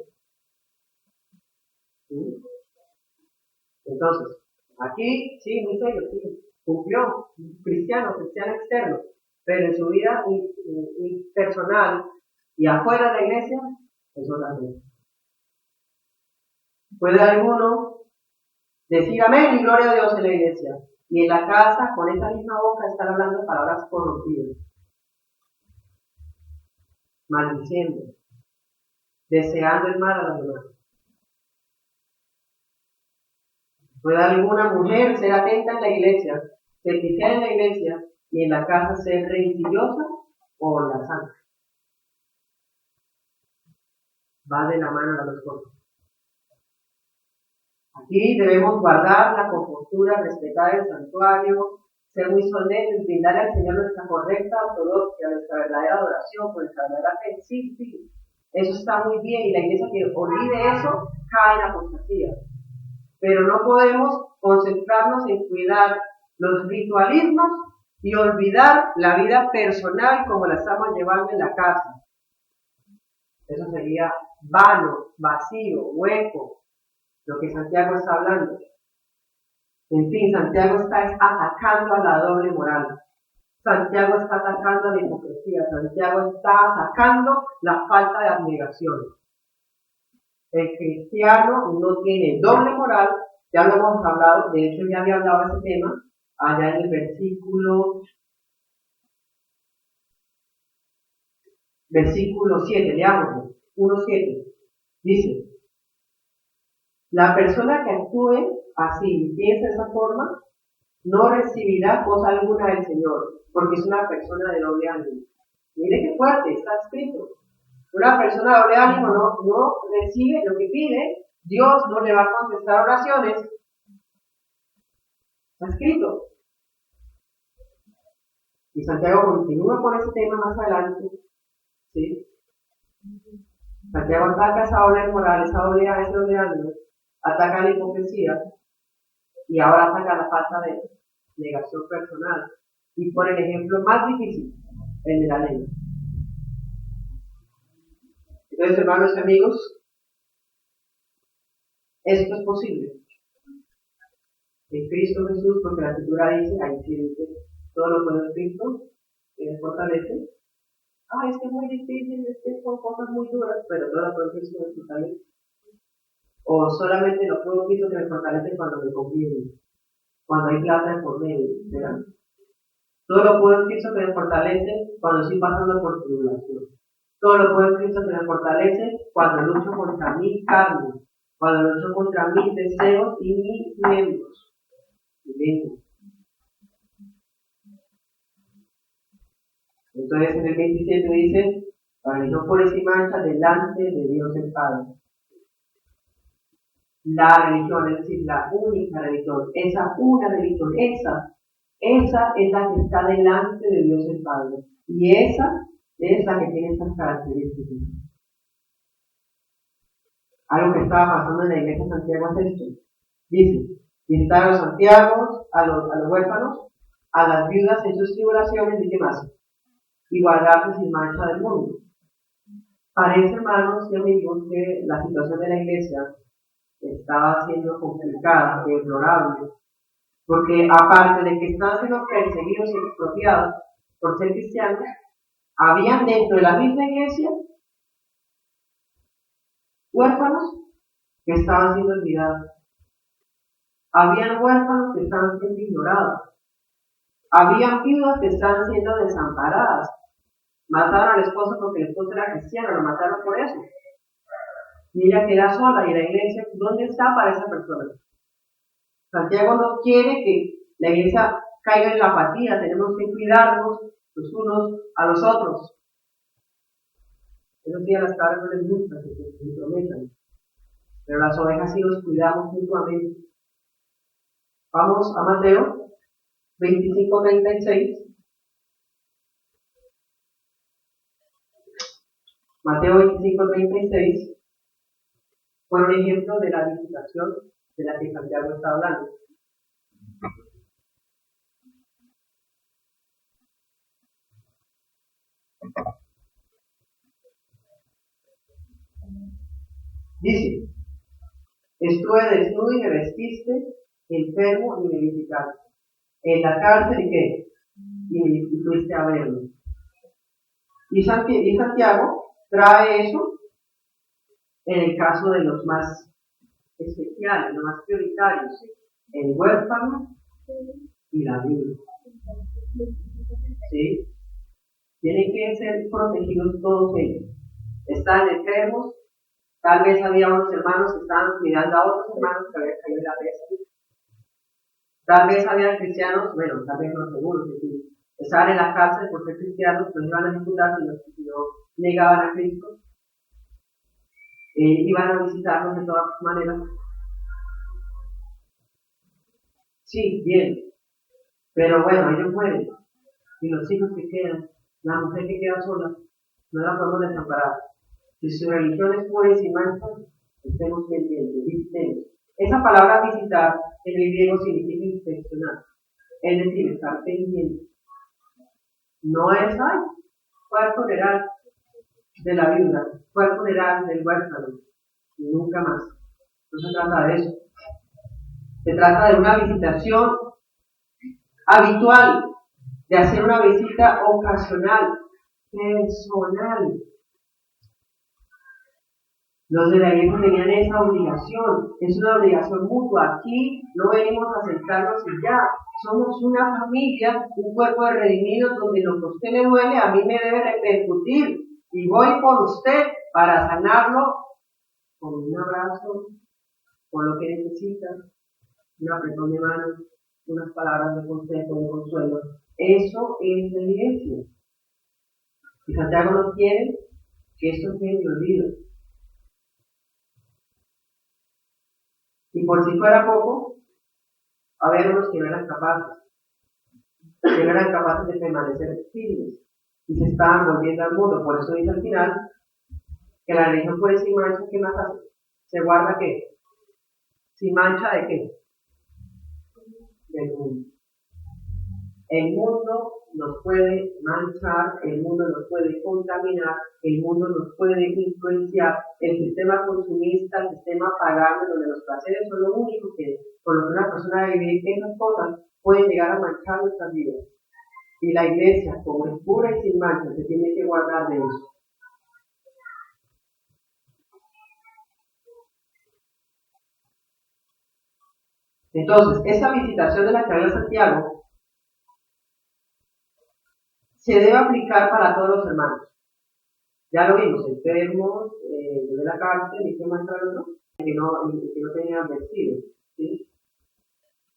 ¿Sí? Entonces, aquí, sí, muy serio, sí, cumplió, cristiano externo, pero en su vida personal y afuera de la iglesia, eso también. Puede alguno decir amén y gloria a Dios en la iglesia, y en la casa, con esa misma boca, estar hablando palabras corrompidas, maldiciendo, deseando el mal a los demás. Puede alguna mujer ser atenta en la iglesia, ser cristiana en la iglesia, y en la casa ser religiosa o la santa. Va de la mano a las dos cosas. Aquí debemos guardar la compostura, respetar el santuario, ser muy solemnes, brindarle al Señor nuestra correcta ortodoxia, nuestra verdadera adoración, por nuestra verdadera fe. Sí, sí, eso está muy bien, y la iglesia que olvide eso cae en apostasía. Pero no podemos concentrarnos en cuidar los ritualismos y olvidar la vida personal como la estamos llevando en la casa. Eso sería vano, vacío, hueco, lo que Santiago está hablando. En fin, Santiago está atacando a la doble moral. Santiago está atacando a la hipocresía. Santiago está atacando la falta de abnegación. El cristiano no tiene doble moral, ya lo hemos hablado, de hecho ya había hablado de ese tema, allá en el versículo 7, leámoslo, 1:7, dice: la persona que actúe así y piense de esa forma, no recibirá cosa alguna del Señor, porque es una persona de doble ánimo. Mire qué fuerte, está escrito. Una persona de doble ánimo no recibe lo que pide, Dios no le va a contestar oraciones. Está escrito. Y Santiago continúa con ese tema más adelante. ¿Sí? Santiago ataca esa doble moral, ese doble ánimo, ataca la hipocresía y ahora ataca la falta de negación personal. Y pone el ejemplo más difícil, el de la ley. Entonces, hermanos y amigos, esto es posible. En Cristo Jesús, porque la Escritura dice, ahí sí dice, todo lo puedo en Cristo, que me fortalece. Es que es muy difícil, es que son cosas muy duras, pero todo lo puedo en Cristo me fortalece. O solamente lo puedo en Cristo que me fortalece cuando me conviene, cuando hay plata por medio, ¿verdad? Todo lo puedo en Cristo que me fortalece cuando estoy pasando por tribulación. Todo lo puedo en Cristo que me fortalece cuando lucho contra mi carne, cuando lucho contra mis deseos y mis miembros. Entonces en el 27 dice: para que no fuere sin mancha delante de Dios el Padre. La religión, es decir, la única religión, esa una religión, esa es la que está delante de Dios el Padre. Y esa es la que tiene estas características. Algo que estaba pasando en la iglesia de Santiago es esto. Dice: visitar a los santiagos, a los huérfanos, a las viudas en sus tribulaciones, ¿y qué más? Y guardarse sin mancha del mundo. Parece, hermanos y amigos, que la situación de la iglesia estaba siendo complicada, deplorable, porque aparte de que estaban siendo perseguidos y expropiados por ser cristianos, habían dentro de la misma iglesia huérfanos que estaban siendo olvidados. Habían huérfanos que estaban siendo ignorados. Habían viudas que estaban siendo desamparadas. Mataron al esposo porque el esposo era cristiano, lo mataron por eso. Y ella queda sola, y la iglesia, ¿dónde está para esa persona? Santiago no quiere que la iglesia caiga en la apatía, tenemos que cuidarnos los unos a los otros. Esos días las cabras no les gusta que se prometan, pero las ovejas sí los cuidamos mutuamente. Vamos a Mateo 25:36. Mateo 25:36 fue un ejemplo de la visitación de la que Santiago está hablando. Dice: estuve desnudo y me vestiste, enfermo y me visitaste. En la cárcel, ¿y qué? Y me fuiste a verme. Y Santiago trae eso en el caso de los más especiales, los más prioritarios: el huérfano y la viuda. ¿Sí? Tienen que ser protegidos todos ellos. Están enfermos, tal vez había unos hermanos que estaban cuidando a otros hermanos que habían caído en la peste. Tal vez había cristianos, bueno, tal vez no seguro, que si estaban en la cárcel por ser cristianos, pues iban a ejecutar si no negaban a Cristo. Iban a visitarlos de todas maneras. Sí, bien, pero bueno, ellos mueren. Y los hijos que quedan, la mujer que queda sola, no la podemos desamparar. Si su religión es pura y sin mancha, estemos pendientes, visitemos. Esa palabra visitar en el griego significa inspeccionar, es decir, estar pendiente. No es, ay, fue al funeral de la viuda, fue al funeral del huérfano, y nunca más. No se trata de eso. Se trata de una visitación habitual, de hacer una visita ocasional, personal. Los de la iglesia tenían esa obligación, es una obligación mutua. Aquí no venimos a sentarnos y ya, somos una familia, un cuerpo de redimidos donde lo que a usted le duele a mí me debe repercutir y voy por usted para sanarlo con un abrazo, con lo que necesita, un apretón de manos, unas palabras de consejo, de consuelo. Eso es la iglesia. Y Santiago no quiere que esto quede en olvido. Y por si fuera poco, había unos que no eran capaces, de permanecer firmes y se estaban volviendo al mundo. Por eso dice al final que la religión puede sin mancha, ¿qué más hace? ¿Se guarda qué? ¿Sin mancha de qué? Del mundo. El mundo nos puede manchar, el mundo nos puede contaminar, el mundo nos puede influenciar. El sistema consumista, el sistema pagano, donde los placeres son lo único que, con lo que una persona debe vivir, esas cosas pueden llegar a manchar nuestras vidas. Y la iglesia, como es pura y sin mancha, se tiene que guardar de eso. Entonces, esa visitación de la que habla Santiago se debe aplicar para todos los hermanos. Ya lo vimos, enfermos, de la cárcel, y que muestra el otro, que no tenían vestido, ¿sí?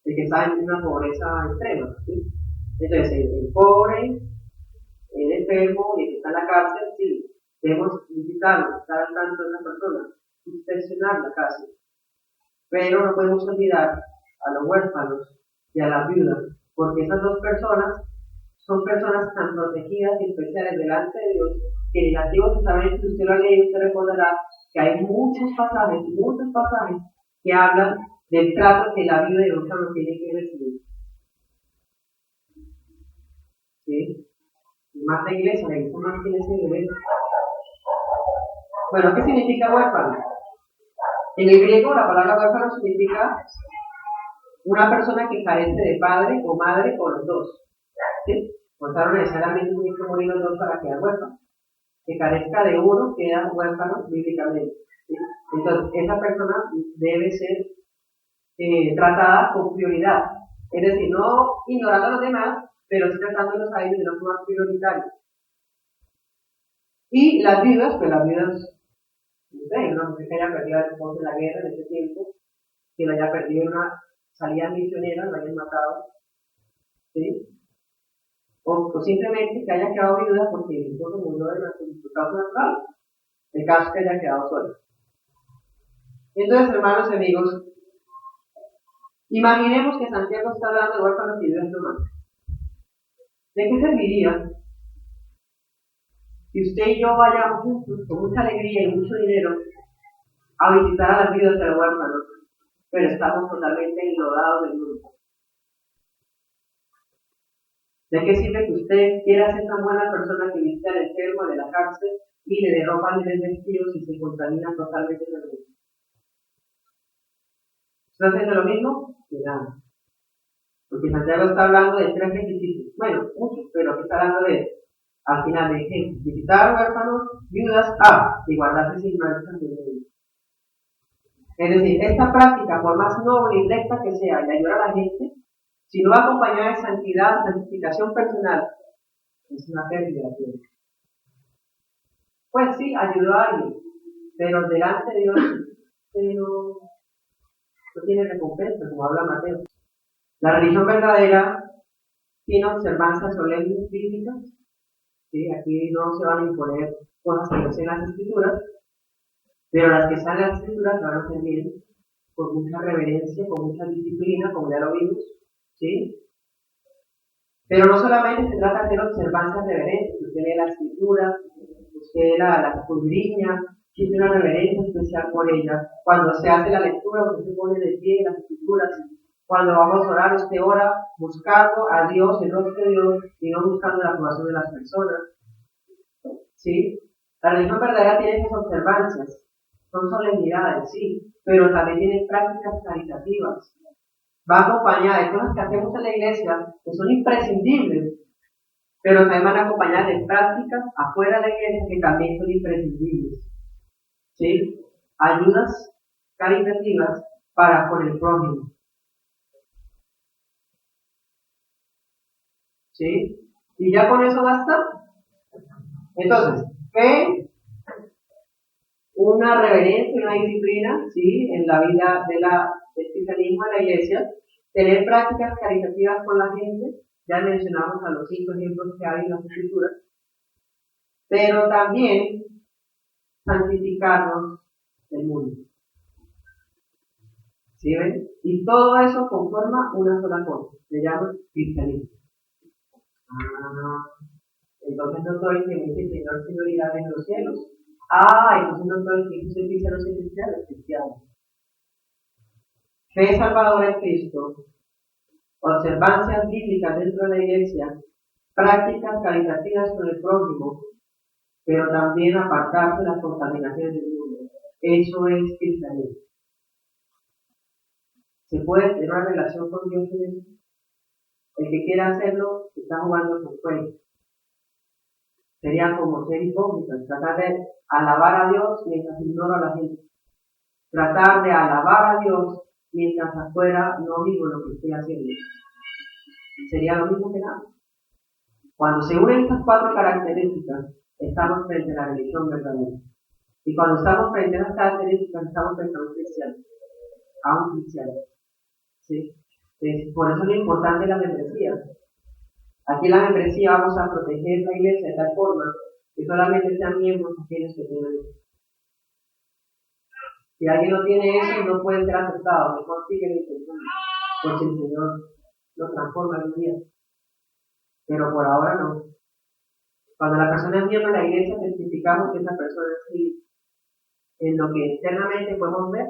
El que está en una pobreza extrema, ¿sí? Entonces, el pobre, el enfermo y el que está en la cárcel, sí, debemos visitarlo, estar al tanto de la persona, inspeccionar la cárcel. Pero no podemos olvidar a los huérfanos y a las viudas, porque esas dos personas son personas tan protegidas y especiales delante de Dios, que en el Antiguo Testamento, si usted lo lee, usted recordará que hay muchos pasajes que hablan del trato que la viuda y el huérfano tiene que recibir. ¿Sí? Y más la iglesia más tiene ese deber. Bueno, ¿qué significa huérfano? En el griego la palabra huérfano significa una persona que carece de padre o madre o los dos. ¿Sí? No necesariamente tienen que morir los dos para quedar huérfano. Que carezca de uno queda huérfano bíblicamente. ¿Sí? Entonces, esa persona debe ser tratada con prioridad. Es decir, no ignorando a los demás, pero sí tratándolos a ellos de una forma prioritaria. Y las viudas, pues las viudas, no sé, una mujer que haya perdido al esposo en la guerra en ese tiempo, que lo haya perdido en una salida misionera, lo hayan matado, ¿sí? O simplemente que haya quedado viuda porque el esposo murió de causa natural, el caso es que haya quedado sola. Entonces, hermanos y amigos, imaginemos que Santiago está hablando de huérfanos y viudas humanas. ¿De qué serviría si usted y yo vayamos juntos, con mucha alegría y mucho dinero, a visitar a las viudas de los huérfanos, pero estamos totalmente enlodados del mundo? ¿De qué sirve que usted quiera ser tan buena persona que visita al enfermo de la cárcel y le dé ropa y le dé vestidos y se contamina totalmente del mundo? ¿Está haciendo lo mismo? De nada. Porque Santiago está hablando de 3 requisitos. Bueno, muchos, pero aquí está hablando de, al final, de ejemplo, visitar huérfanos, viudas, y guardarse sin mancha del mundo. Es decir, esta práctica, por más noble y recta que sea, y ayudar a la gente, si no va acompañada de santidad, santificación personal, es una pérdida de tiempo. Pues sí, ayudó a alguien, pero delante de Dios no tiene recompensa, como habla Mateo. La religión verdadera tiene observancias solemnes bíblicas, ¿sí? Aquí no se van a imponer cosas que no sean las escrituras, pero las que están en las escrituras van a ser bien con mucha reverencia, con mucha disciplina, como ya lo vimos, ¿sí? Pero no solamente se trata de hacer observancias reverentes, usted lee la escritura, usted la escudriña, siente una reverencia especial por ella. Cuando se hace la lectura, usted se pone de pie en las escrituras. Cuando vamos a orar, usted ora buscando a Dios, el rostro de Dios, y no buscando la aprobación de las personas. ¿Sí? La religión verdadera tiene esas observancias, son solemnidades, sí, pero también tiene prácticas caritativas. Va acompañada de cosas que hacemos en la iglesia que son imprescindibles, pero también van acompañadas de prácticas afuera de la iglesia que también son imprescindibles. ¿Sí? Ayudas caritativas para con el prójimo. ¿Sí? ¿Y ya con eso basta? Entonces, fe, una reverencia, una disciplina, ¿sí? En la vida del cristianismo en la iglesia, tener prácticas caritativas con la gente, ya mencionamos a los 5 ejemplos que hay en las escrituras, pero también santificarnos del mundo. ¿Sí ven? Y todo eso conforma una sola cosa, se llama cristianismo. Entonces no todo el que me dice Señor, Señor, irá en los cielos. Entonces no todo el que dice cristiano, soy cristiano, es cristiano. Fe salvadora en Cristo, observancias bíblicas dentro de la iglesia, prácticas caritativas con el prójimo, pero también apartarse de las contaminaciones del mundo. Eso es cristianismo. ¿Se puede tener una relación con Dios en eso? El que quiera hacerlo está jugando con fuego. Sería como ser hipócrita, tratar de alabar a Dios mientras ignoro a la gente. Tratar de alabar a Dios mientras afuera no vivo lo que estoy haciendo. Sería lo mismo que nada. Cuando se unen estas 4 características, estamos frente a la religión verdadera. Y cuando estamos frente a estas características, estamos frente a un cristiano. A un cristiano. ¿Sí? Por eso es lo importante de la membresía. Aquí en la membresía vamos a proteger la iglesia de tal forma que solamente sean miembros aquellos que tienen eso. Si alguien no tiene eso, no puede ser aceptado, mejor sigue intentando, porque el Señor lo transforma en un día. Pero por ahora no. Cuando la persona es miembro de la iglesia, certificamos que esa persona sí, en lo que externamente podemos ver,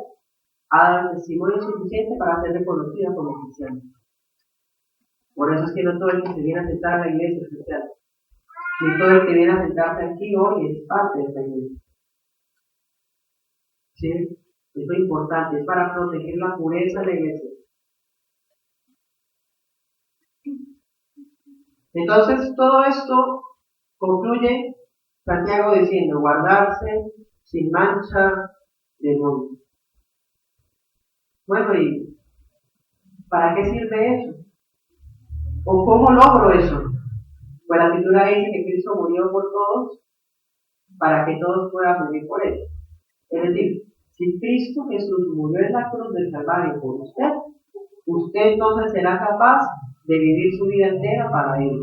ha dado el testimonio suficiente para ser reconocida como cristiana. Por eso es que no todo el que se viene a sentar a la iglesia es cristiano. Ni todo el que viene a sentarse aquí hoy es parte de esta iglesia. ¿Sí? Esto es importante, es para proteger la pureza de la iglesia. Entonces, todo esto concluye Santiago diciendo, guardarse sin mancha de mundo. Bueno, ¿y para qué sirve eso? ¿O cómo logro eso? Pues la Escritura dice que Cristo murió por todos para que todos puedan vivir por él. Es decir, si Cristo Jesús murió en la cruz del Calvario por usted, usted entonces será capaz de vivir su vida entera para él.